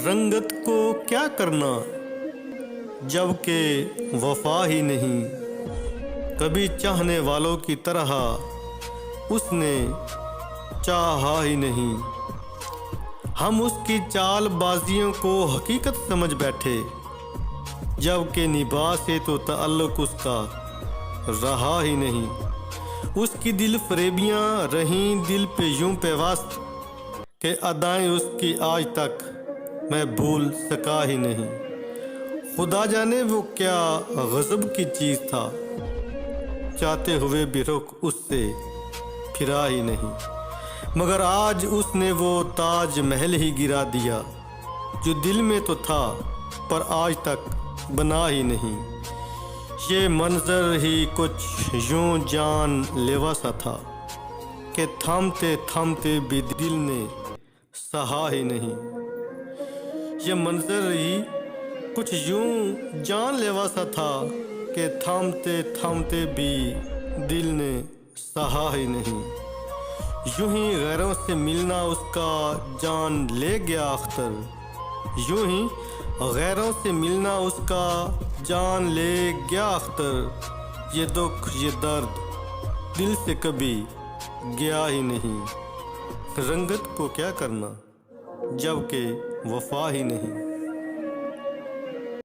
رنگت کو کیا کرنا جب کہ وفا ہی نہیں، کبھی چاہنے والوں کی طرح اس نے چاہا ہی نہیں۔ ہم اس کی چال بازیوں کو حقیقت سمجھ بیٹھے، جب کہ نبھا سے تو تعلق اس کا رہا ہی نہیں۔ اس کی دل فریبیاں رہیں دل پہ یوں پیوست، کہ ادائیں اس کی آج تک میں بھول سکا ہی نہیں۔ خدا جانے وہ کیا غضب کی چیز تھا، چاہتے ہوئے بھی رخ اس سے پھرا ہی نہیں۔ مگر آج اس نے وہ تاج محل ہی گرا دیا، جو دل میں تو تھا پر آج تک بنا ہی نہیں۔ یہ منظر ہی کچھ یوں جان لیوا سا تھا، کہ تھامتے تھامتے بھی دل نے سہا ہی نہیں۔ یہ منظر ہی کچھ یوں جان لیوا سا تھا، کہ تھامتے تھامتے بھی دل نے سہا ہی نہیں۔ یوں ہی غیروں سے ملنا اس کا جان لے گیا اختر، یوں ہی غیروں سے ملنا اس کا جان لے گیا اختر۔ یہ دکھ یہ درد دل سے کبھی گیا ہی نہیں۔ رنگت کو کیا کرنا جب کہ وفا ہی نہیں۔